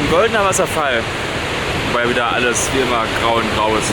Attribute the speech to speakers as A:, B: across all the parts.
A: Ein goldener Wasserfall, wobei wieder alles wie immer grau und grau ist.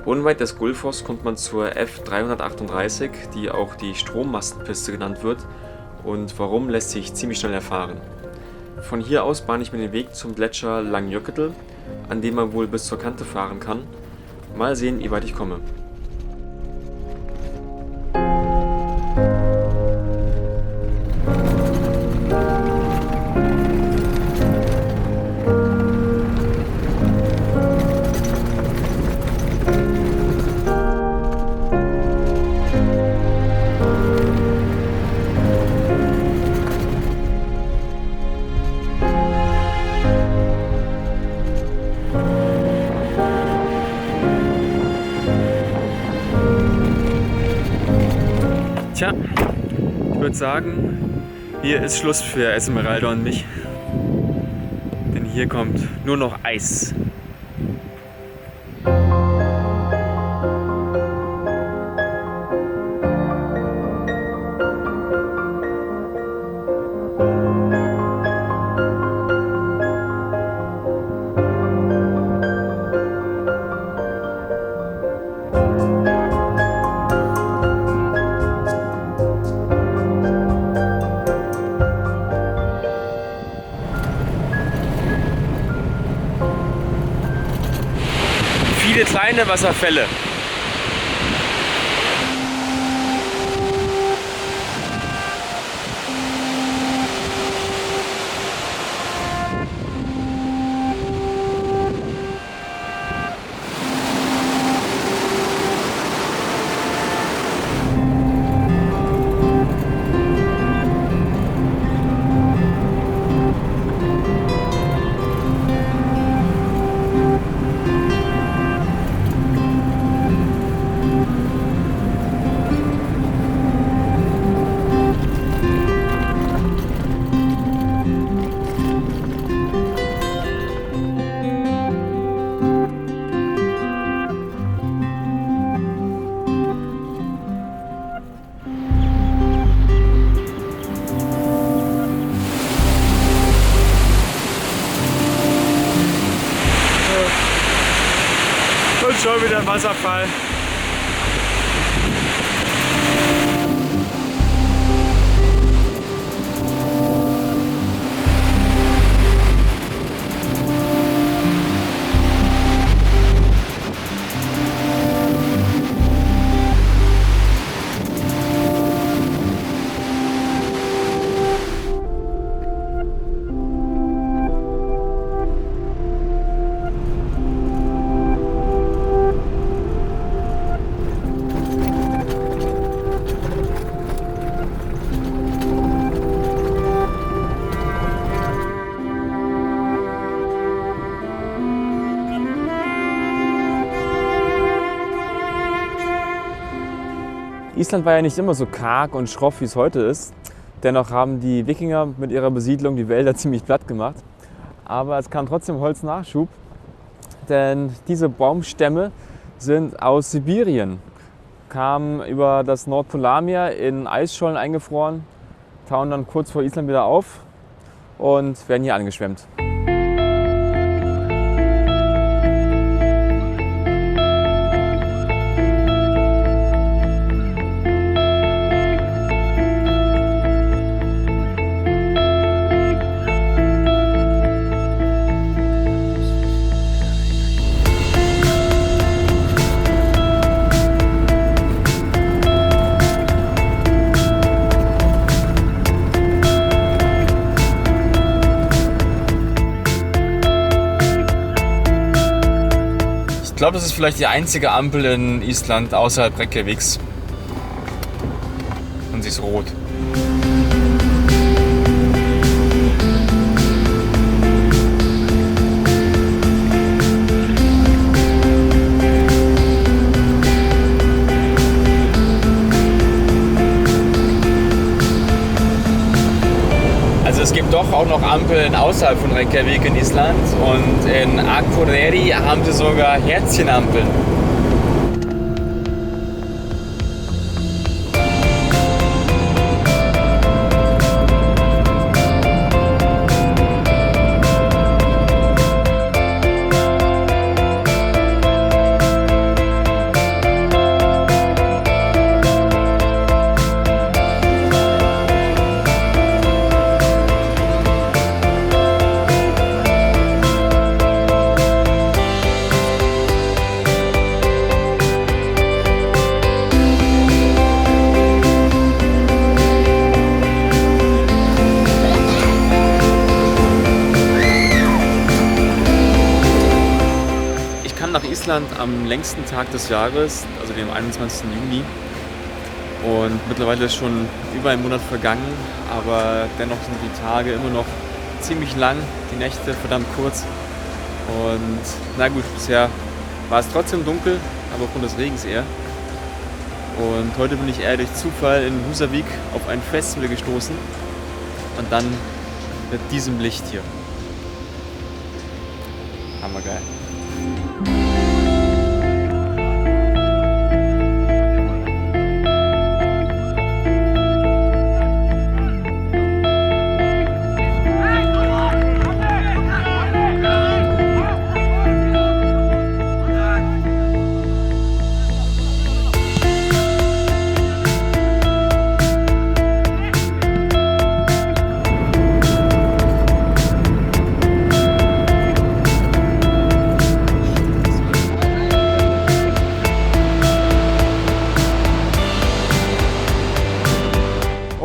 A: Unweit des Gullfoss kommt man zur F338, die auch die Strommastenpiste genannt wird, und warum lässt sich ziemlich schnell erfahren. Von hier aus bahne ich mir den Weg zum Gletscher Langjökull, an dem man wohl bis zur Kante fahren kann. Mal sehen, wie weit ich komme. Tja, ich würde sagen, hier ist Schluss für Esmeralda und mich. Denn hier kommt nur noch Eis. Viele kleine Wasserfälle. Und schon wieder ein Wasserfall. Island war ja nicht immer so karg und schroff, wie es heute ist. Dennoch haben die Wikinger mit ihrer Besiedlung die Wälder ziemlich platt gemacht. Aber es kam trotzdem Holznachschub. denn diese Baumstämme sind aus Sibirien, kamen über das Nordpolarmeer in Eisschollen eingefroren, tauen dann kurz vor Island wieder auf und werden hier angeschwemmt. Ich glaube, das ist vielleicht die einzige Ampel in Island außerhalb Reykjaviks. Und sie ist rot. Also es gibt doch auch noch Ampeln außerhalb von Reykjavik in Island und in Akureyri haben sie sogar Herzchenampeln. Nach Island am längsten Tag des Jahres, also dem 21. Juni. Und mittlerweile ist schon über ein Monat vergangen, aber dennoch sind die Tage immer noch ziemlich lang, die Nächte verdammt kurz. Und na gut, bisher war es trotzdem dunkel, aber aufgrund des Regens eher. Und heute bin ich eher durch Zufall in Húsavík auf ein Festival gestoßen und dann mit diesem Licht hier. Hammergeil.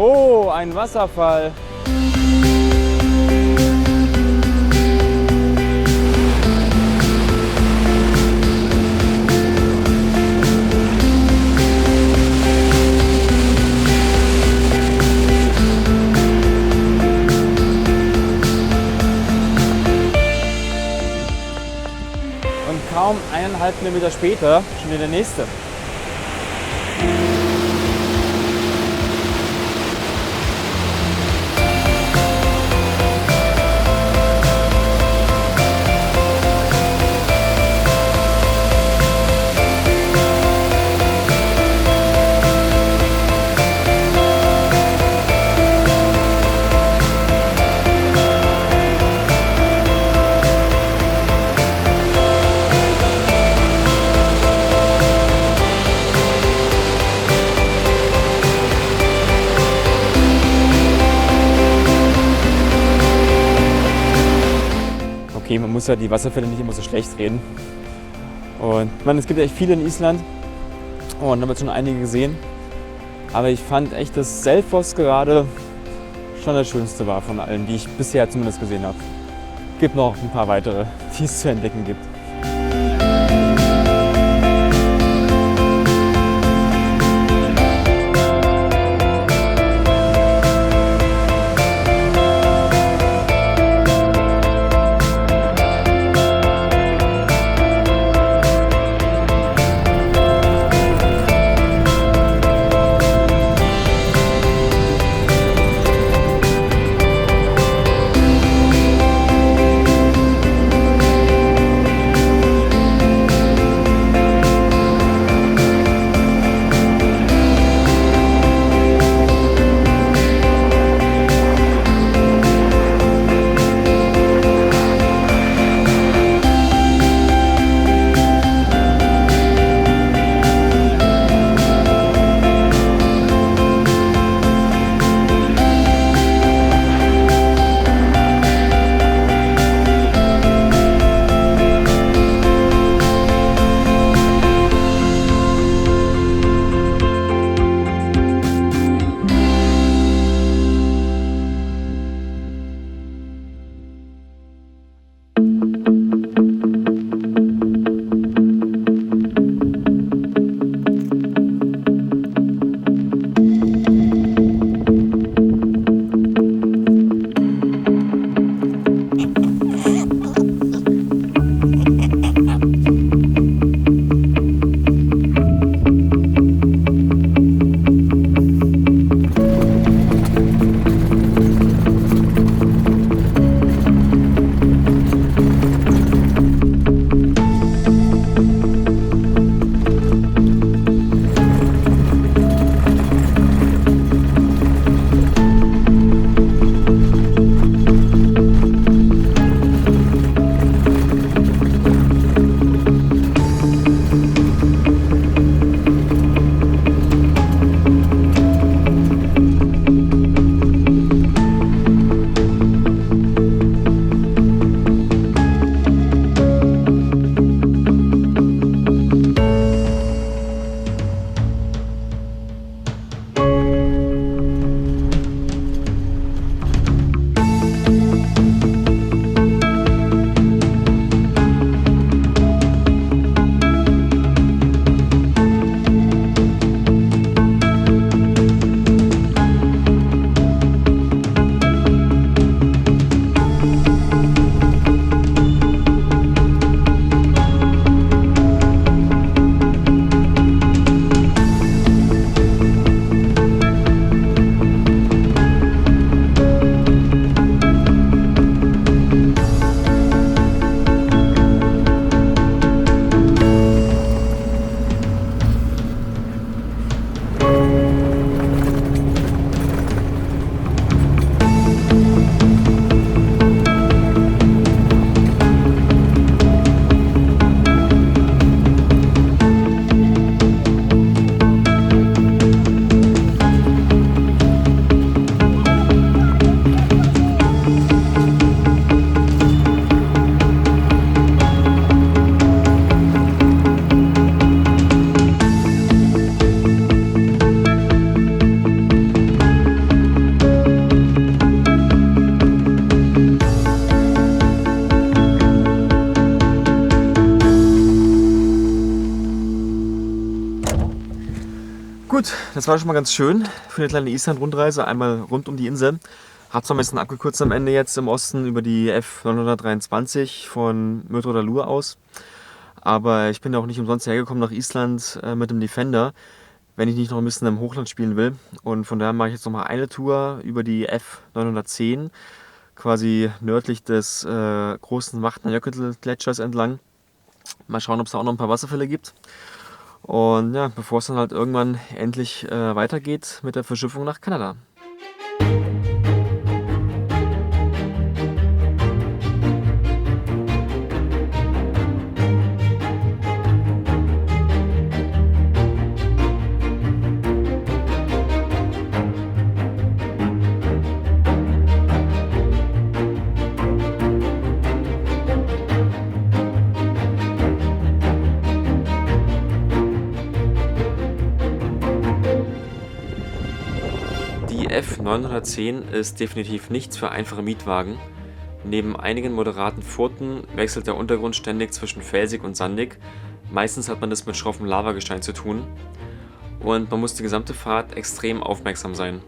A: Oh, ein Wasserfall. Und kaum 1,5 Kilometer später schon wieder der nächste. Okay, man muss ja die Wasserfälle nicht immer so schlecht reden. Und ich meine, es gibt ja echt viele in Island und da haben wir schon einige gesehen. Aber ich fand echt, dass Selfoss gerade schon das Schönste war von allen, die ich bisher zumindest gesehen habe. Es gibt noch ein paar weitere, die es zu entdecken gibt. Gut, das war schon mal ganz schön für eine kleine Island-Rundreise. Einmal rund um die Insel. Hat zwar ein bisschen abgekürzt am Ende jetzt im Osten über die F923 von Mödradalur aus. Aber ich bin ja auch nicht umsonst hergekommen nach Island mit dem Defender, wenn ich nicht noch ein bisschen im Hochland spielen will. Und von daher mache ich jetzt noch mal eine Tour über die F910, quasi nördlich des großen Vatnajökull-Gletschers entlang. Mal schauen, ob es da auch noch ein paar Wasserfälle gibt. Und ja, bevor es dann halt irgendwann endlich weitergeht mit der Verschiffung nach Kanada. Die F910 ist definitiv nichts für einfache Mietwagen. Neben einigen moderaten Furten wechselt der Untergrund ständig zwischen felsig und sandig. Meistens hat man es mit schroffem Lavagestein zu tun. Und man muss die gesamte Fahrt extrem aufmerksam sein.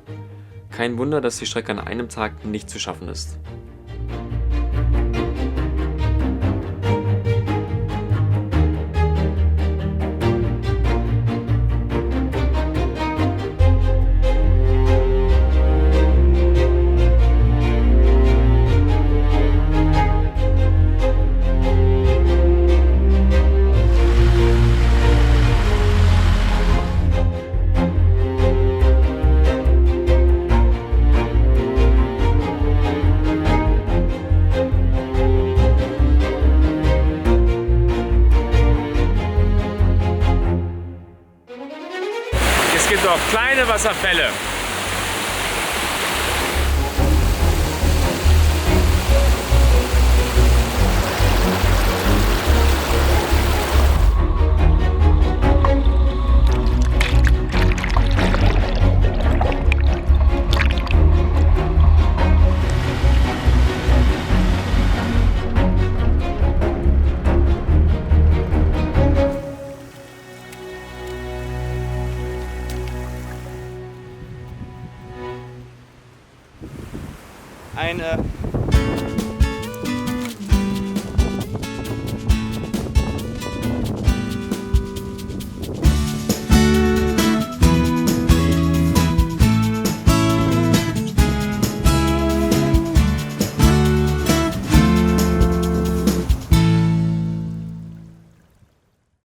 A: Kein Wunder, dass die Strecke an einem Tag nicht zu schaffen ist.
B: Es gibt auch kleine Wasserfälle.
C: Ein